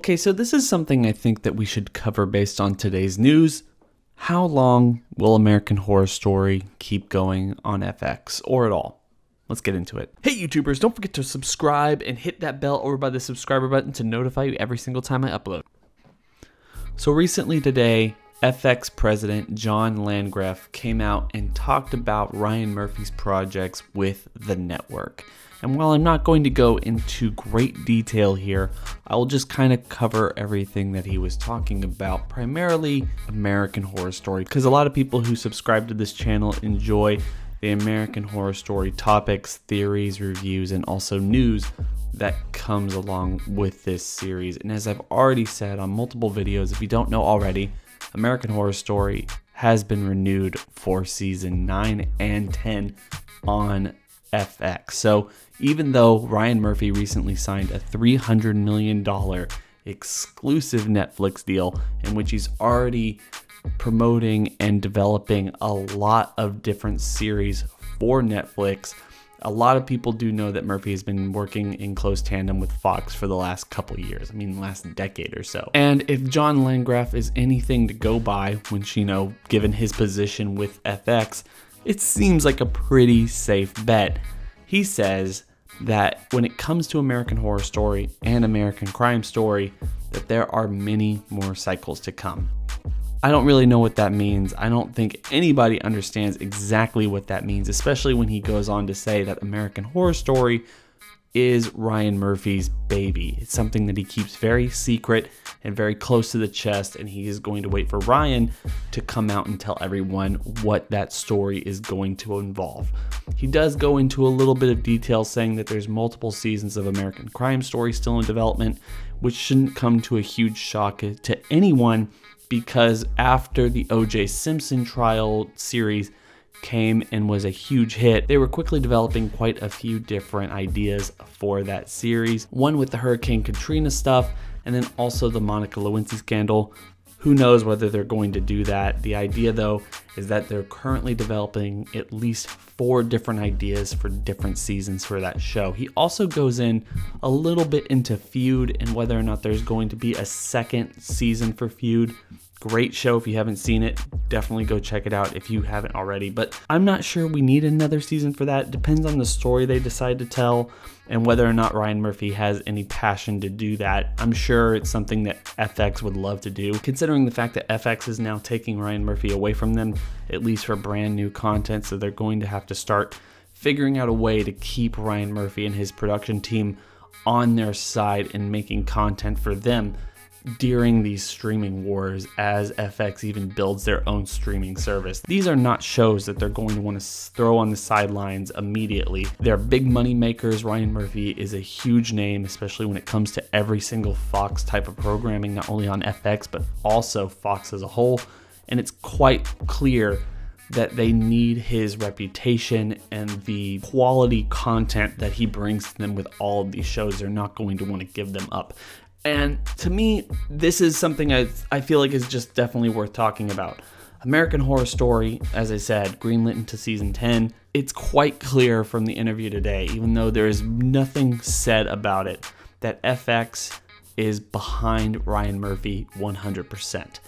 Okay, so this is something I think that we should cover based on today's news. How long will American Horror Story keep going on FX, or at all? Let's get into it. Hey YouTubers, don't forget to subscribe and hit that bell over by the subscriber button to notify you every single time I upload. So recently today, FX president John Landgraf came out and talked about Ryan Murphy's projects with the network. And while I'm not going to go into great detail here, I will just kind of cover everything that he was talking about, primarily American Horror Story, because a lot of people who subscribe to this channel enjoy the American Horror Story topics, theories, reviews, and also news that comes along with this series. And as I've already said on multiple videos, if you don't know already, American Horror Story has been renewed for season 9 and 10 on FX. So even though Ryan Murphy recently signed a $300 million exclusive Netflix deal in which he's already promoting and developing a lot of different series for Netflix, a lot of people do know that Murphy has been working in close tandem with Fox for the last couple of years. I mean, last decade or so. And if John Landgraf is anything to go by, which, you know, given his position with FX, it seems like a pretty safe bet. He says that when it comes to American Horror Story and American Crime Story, that there are many more cycles to come. I don't really know what that means. I don't think anybody understands exactly what that means, especially when he goes on to say that American Horror Story is Ryan Murphy's baby. It's something that he keeps very secret and very close to the chest, and he is going to wait for Ryan to come out and tell everyone what that story is going to involve. He does go into a little bit of detail saying that there's multiple seasons of American Crime Story still in development, which shouldn't come to a huge shock to anyone, because after the O.J. Simpson trial series came and was a huge hit, they were quickly developing quite a few different ideas for that series. One with the Hurricane Katrina stuff, and then also the Monica Lewinsky scandal. Who knows whether they're going to do that. The idea though is that they're currently developing at least 4 different ideas for different seasons for that show. He also goes in a little bit into Feud and whether or not there's going to be a second season for Feud. Great show. If you haven't seen it, definitely go check it out if you haven't already. But I'm not sure we need another season for that. It depends on the story they decide to tell and whether or not Ryan Murphy has any passion to do that. I'm sure it's something that FX would love to do, considering the fact that FX is now taking Ryan Murphy away from them, at least for brand new content. So they're going to have to start figuring out a way to keep Ryan Murphy and his production team on their side and making content for them during these streaming wars as FX even builds their own streaming service. These are not shows that they're going to want to throw on the sidelines immediately. They're big money makers. Ryan Murphy is a huge name, especially when it comes to every single Fox type of programming, not only on FX, but also Fox as a whole. And it's quite clear that they need his reputation and the quality content that he brings to them with all of these shows. They're not going to want to give them up. And to me, this is something I feel like is just definitely worth talking about. American Horror Story, as I said, greenlit into season 10. It's quite clear from the interview today, even though there is nothing said about it, that FX is behind Ryan Murphy 100%.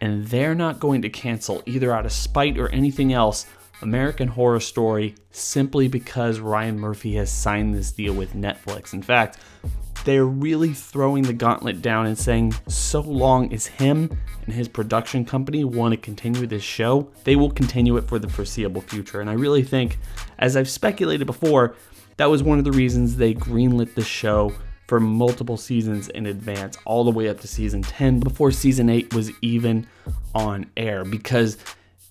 And they're not going to cancel, either out of spite or anything else, American Horror Story simply because Ryan Murphy has signed this deal with Netflix. In fact, they're really throwing the gauntlet down and saying so long as him and his production company want to continue this show, they will continue it for the foreseeable future. And I really think, as I've speculated before, that was one of the reasons they greenlit the show for multiple seasons in advance, all the way up to season 10 before season 8 was even on air. Because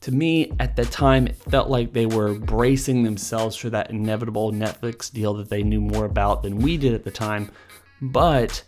to me, at the time, it felt like they were bracing themselves for that inevitable Netflix deal that they knew more about than we did at the time. But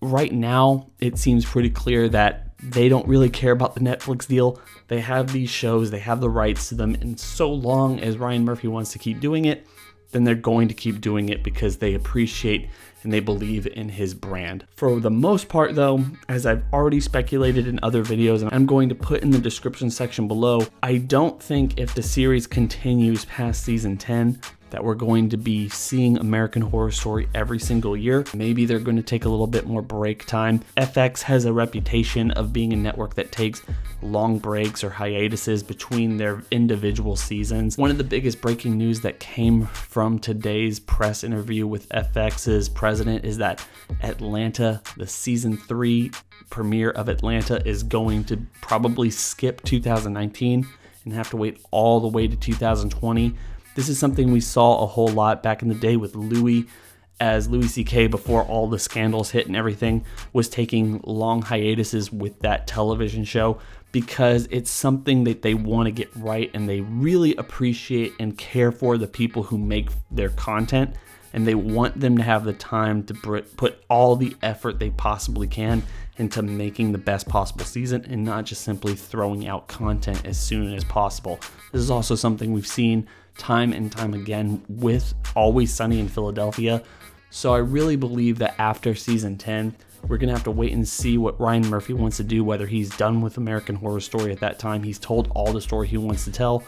right now, it seems pretty clear that they don't really care about the Netflix deal. They have these shows, they have the rights to them, and so long as Ryan Murphy wants to keep doing it, then they're going to keep doing it because they appreciate and they believe in his brand. For the most part though, as I've already speculated in other videos and I'm going to put in the description section below, I don't think if the series continues past season 10 that we're going to be seeing American Horror Story every single year. Maybe they're going to take a little bit more break time. FX has a reputation of being a network that takes long breaks or hiatuses between their individual seasons. One of the biggest breaking news that came from today's press interview with FX's president is that Atlanta, the season 3 premiere of Atlanta, is going to probably skip 2019 and have to wait all the way to 2020. This is something we saw a whole lot back in the day with Louis, as Louis C.K., before all the scandals hit and everything, was taking long hiatuses with that television show because it's something that they want to get right, and they really appreciate and care for the people who make their content, and they want them to have the time to put all the effort they possibly can into making the best possible season and not just simply throwing out content as soon as possible. This is also something we've seen time and time again with Always Sunny in Philadelphia. So I really believe that after season 10, we're going to have to wait and see what Ryan Murphy wants to do, whether he's done with American Horror Story at that time, he's told all the story he wants to tell,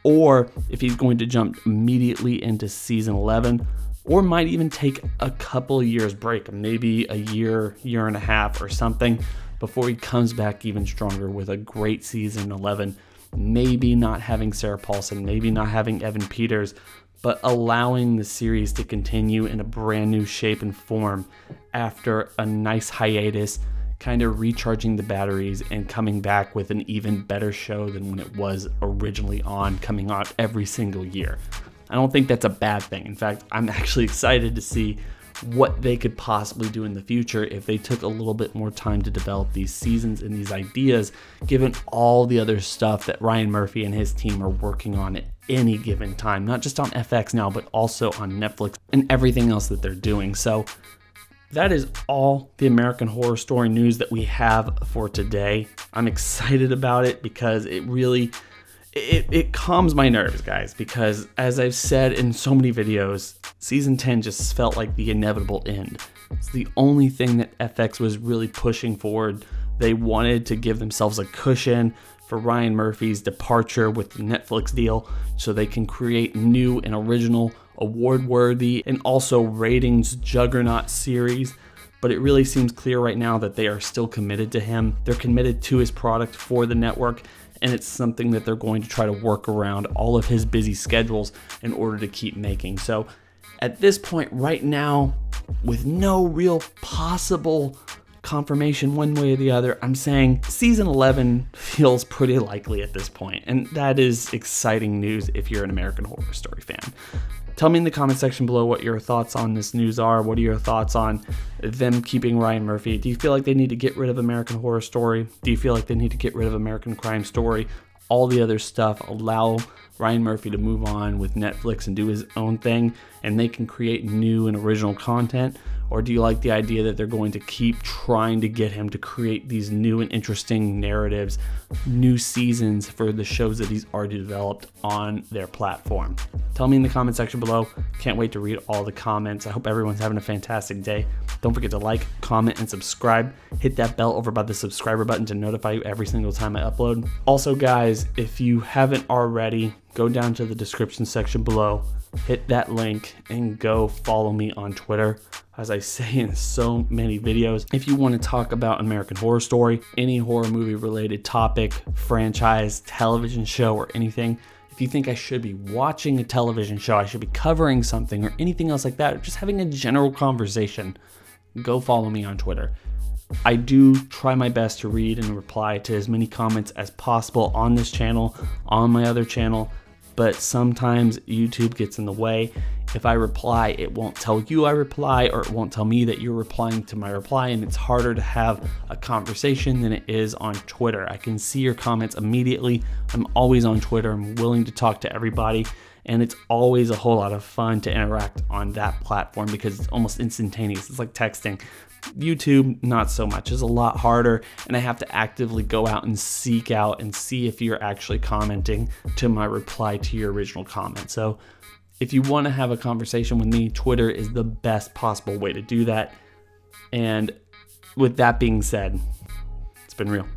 or if he's going to jump immediately into season 11, or might even take a couple of years break, maybe a year, year and a half or something, before he comes back even stronger with a great season 11. Maybe not having Sarah Paulson, maybe not having Evan Peters, but allowing the series to continue in a brand new shape and form after a nice hiatus, kind of recharging the batteries and coming back with an even better show than when it was originally on, coming out every single year. I don't think that's a bad thing. In fact, I'm actually excited to see what they could possibly do in the future if they took a little bit more time to develop these seasons and these ideas, given all the other stuff that Ryan Murphy and his team are working on at any given time, not just on FX now, but also on Netflix and everything else that they're doing. So that is all the American Horror Story news that we have for today. I'm excited about it because it really it calms my nerves, guys, because as I've said in so many videos, season 10 just felt like the inevitable end. It's the only thing that FX was really pushing forward. They wanted to give themselves a cushion for Ryan Murphy's departure with the Netflix deal so they can create new and original, award-worthy, and also ratings juggernaut series. But it really seems clear right now that they are still committed to him. They're committed to his product for the network, and it's something that they're going to try to work around all of his busy schedules in order to keep making. So at this point right now, with no real possible confirmation one way or the other, I'm saying season 11 feels pretty likely at this point, and that is exciting news if you're an American Horror Story fan. Tell me in the comment section below what your thoughts on this news are. What are your thoughts on them keeping Ryan Murphy? Do you feel like they need to get rid of American Horror Story? Do you feel like they need to get rid of American Crime Story? All the other stuff, allow Ryan Murphy to move on with Netflix and do his own thing, and they can create new and original content? Or do you like the idea that they're going to keep trying to get him to create these new and interesting narratives, new seasons for the shows that he's already developed on their platform? Tell me in the comment section below. Can't wait to read all the comments. I hope everyone's having a fantastic day. Don't forget to like, comment, and subscribe. Hit that bell over by the subscriber button to notify you every single time I upload. Also, guys, if you haven't already, go down to the description section below, hit that link, and go follow me on Twitter. As I say in so many videos, if you want to talk about American Horror Story, any horror movie related topic, franchise, television show, or anything, if you think I should be watching a television show, I should be covering something or anything else like that, or just having a general conversation, go follow me on Twitter. I do try my best to read and reply to as many comments as possible on this channel, on my other channel, but sometimes YouTube gets in the way. If I reply, it won't tell you I reply, or it won't tell me that you're replying to my reply, and it's harder to have a conversation than it is on Twitter. I can see your comments immediately. I'm always on Twitter. I'm willing to talk to everybody, and it's always a whole lot of fun to interact on that platform because it's almost instantaneous. It's like texting. YouTube, not so much. It's a lot harder, and I have to actively go out and seek out and see if you're actually commenting to my reply to your original comment. So if you want to have a conversation with me, Twitter is the best possible way to do that. And with that being said, it's been real.